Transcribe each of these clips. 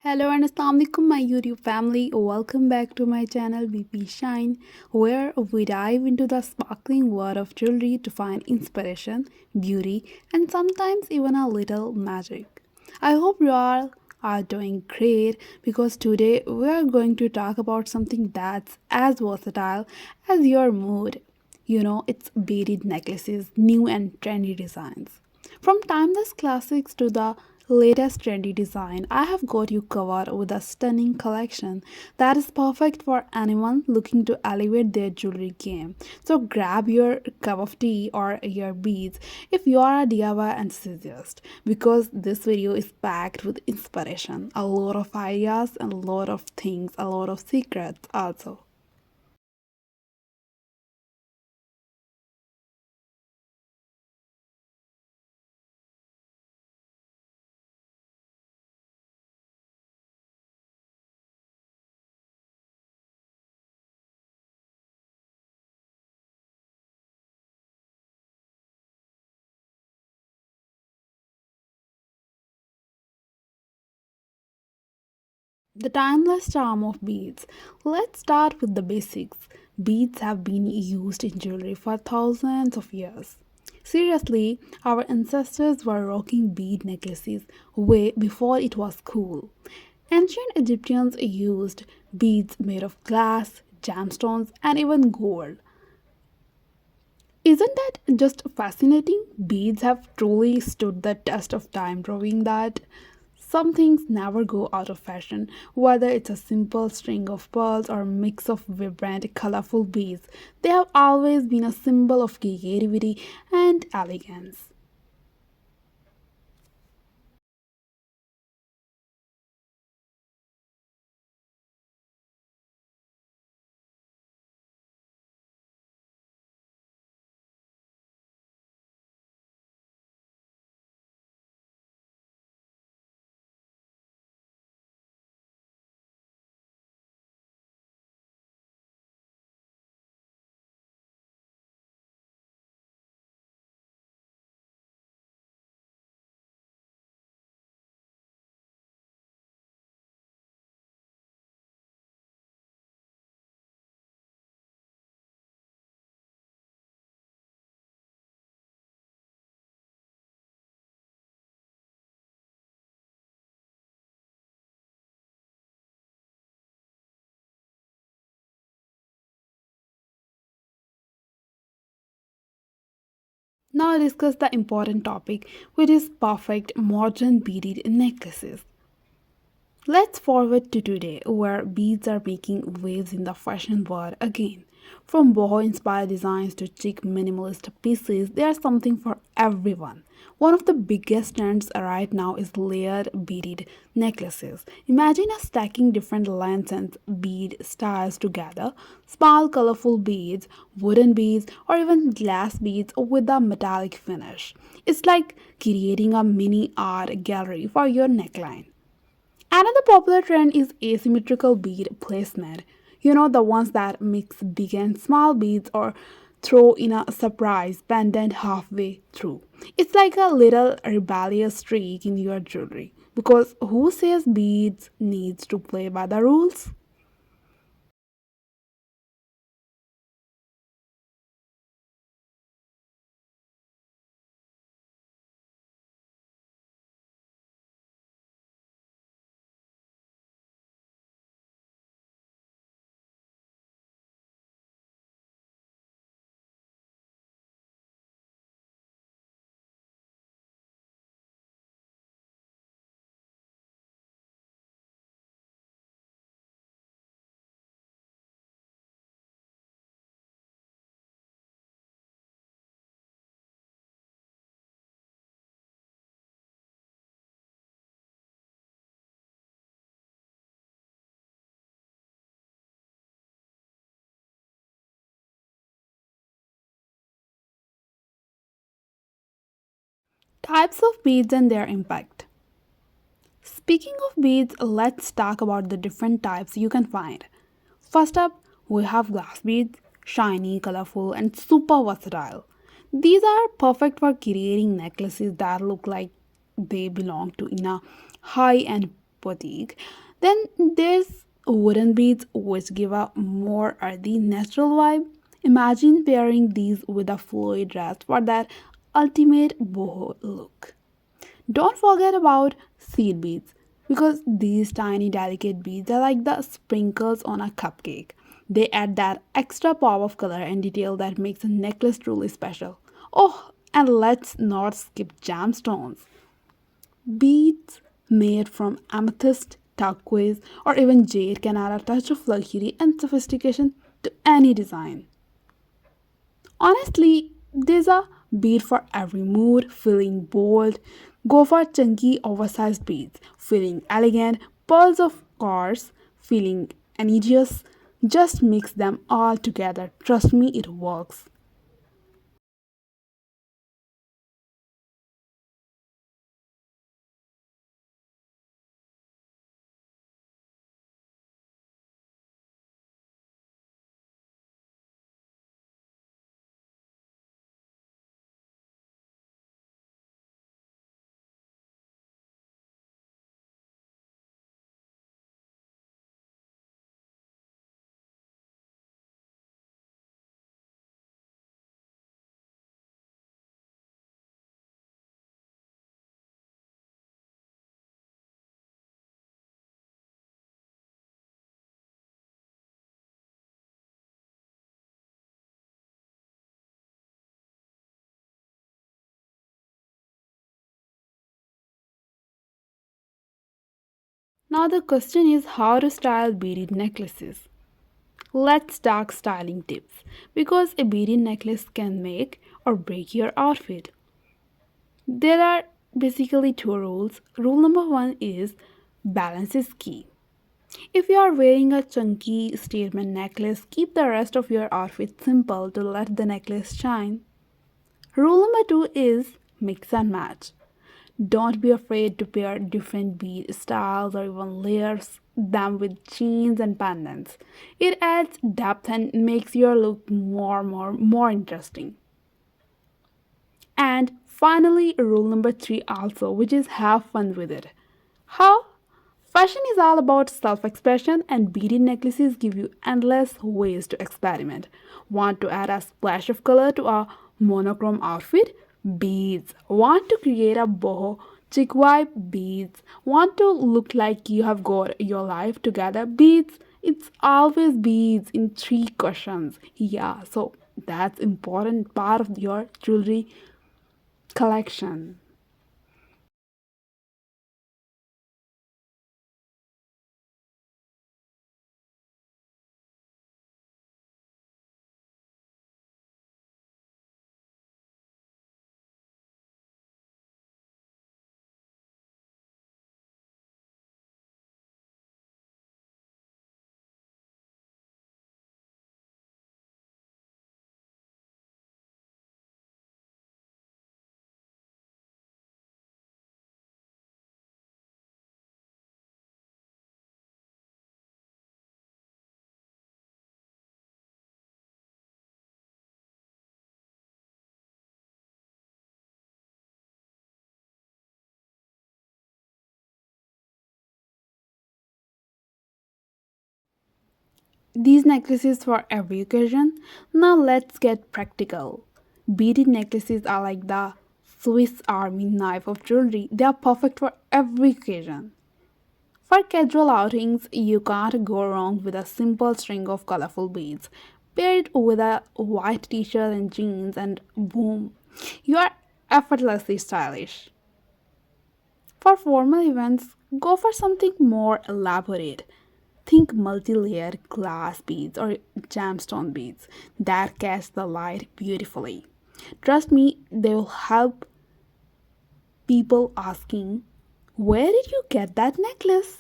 Hello and Assalamualaikum my YouTube family. Welcome back to my channel BP Shine, where we dive into the sparkling world of jewelry to find inspiration, beauty, and sometimes even a little magic. I hope you all are doing great because today we are going to talk about something that's as versatile as your mood. It's beaded necklaces, new and trendy designs. From timeless classics to the latest trendy design, I have got you covered with a stunning collection that is perfect for anyone looking to elevate their jewelry game. So grab your cup of tea or your beads if you are a DIY enthusiast, because this video is packed with inspiration, a lot of ideas, and a lot of things, a lot of secrets also. The timeless charm of beads. Let's start with the basics. Beads have been used in jewelry for thousands of years. Seriously, our ancestors were rocking bead necklaces way before it was cool. Ancient Egyptians used beads made of glass, gemstones, and even gold. Isn't that just fascinating? Beads have truly stood the test of time, proving that some things never go out of fashion, whether it's a simple string of pearls or a mix of vibrant, colorful beads. They have always been a symbol of creativity and elegance. Now discuss the important topic, which is perfect modern beaded necklaces. Let's forward to today, where beads are making waves in the fashion world again. From boho inspired designs to chic minimalist pieces, there's something for everyone. One of the biggest trends right now is layered beaded necklaces. Imagine us stacking different lengths and bead styles together: small colorful beads, wooden beads, or even glass beads with a metallic finish. It's like creating a mini art gallery for your neckline. Another popular trend is asymmetrical bead placement. The ones that mix big and small beads or throw in a surprise pendant halfway through. It's like a little rebellious streak in your jewelry. Because who says beads needs to play by the rules? Types of beads and their impact. Speaking of beads, let's talk about the different types you can find. First up, we have glass beads, shiny, colorful, and super versatile. These are perfect for creating necklaces that look like they belong to in a high-end boutique. Then there's wooden beads which give a more earthy natural vibe. Imagine pairing these with a flowy dress for that ultimate boho look. Don't forget about seed beads because these tiny delicate beads are like the sprinkles on a cupcake. They add that extra pop of color and detail that makes a necklace truly special. Oh, and let's not skip gemstones. Beads made from amethyst, turquoise, or even jade can add a touch of luxury and sophistication to any design. Honestly, there's a bead for every mood. Feeling bold, go for chunky, oversized beads. Feeling elegant, pearls of course. Feeling energious, just mix them all together. Trust me, it works. Now the question is how to style beaded necklaces. Let's talk styling tips because a beaded necklace can make or break your outfit. There are basically two rules. Rule number one is balance is key. If you are wearing a chunky statement necklace, keep the rest of your outfit simple to let the necklace shine. Rule number two is mix and match. Don't be afraid to pair different bead styles or even layers them with chains and pendants. It adds depth and makes your look more interesting. And finally, rule number three also, which is have fun with it. How? Fashion is all about self expression, and beaded necklaces give you endless ways to experiment. Want to add a splash of color to a monochrome outfit? Beads. Want to create a boho chic vibe? Beads. Want to look like you have got your life together? Beads. It's always beads in three questions. Yeah, so that's important part of your jewelry collection. These necklaces for every occasion. Now let's get practical. Beaded necklaces are like the Swiss Army knife of jewelry. They are perfect for every occasion. For casual outings, you can't go wrong with a simple string of colorful beads. Pair it with a white t-shirt and jeans and boom, you are effortlessly stylish. For formal events, go for something more elaborate. Think multi layered glass beads or gemstone beads that catch the light beautifully. Trust me, they will help people asking, where did you get that necklace?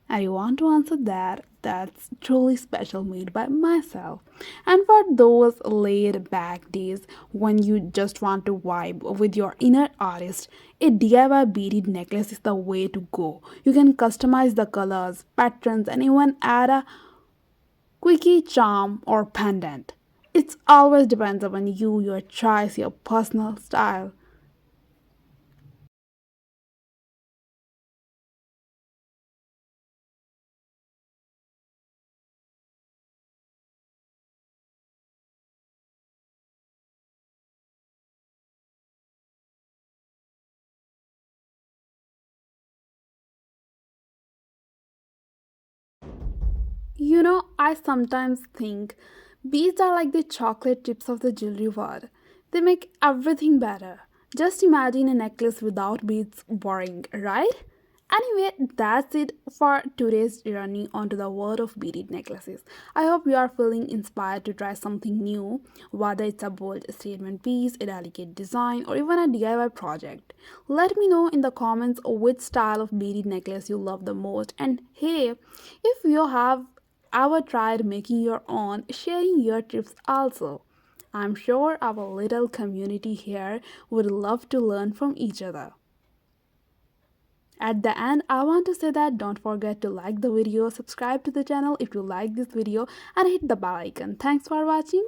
I want to answer that. That's truly special made by myself. And for those laid back days when you just want to vibe with your inner artist, a DIY beaded necklace is the way to go. You can customize the colors, patterns, and even add a quickie charm or pendant. It always depends upon you, your choice, your personal style. I sometimes think beads are like the chocolate chips of the jewelry world. They make everything better. Just imagine a necklace without beads boring, right? Anyway, that's it for today's journey onto the world of beaded necklaces. I hope you are feeling inspired to try something new, whether it's a bold statement piece, a delicate design, or even a DIY project. Let me know in the comments which style of beaded necklace you love the most. And hey, if you have ever tried making your own, sharing your tips also. I'm sure our little community here would love to learn from each other. At the end, I want to say that don't forget to like the video, subscribe to the channel if you like this video, and hit the bell icon. Thanks for watching.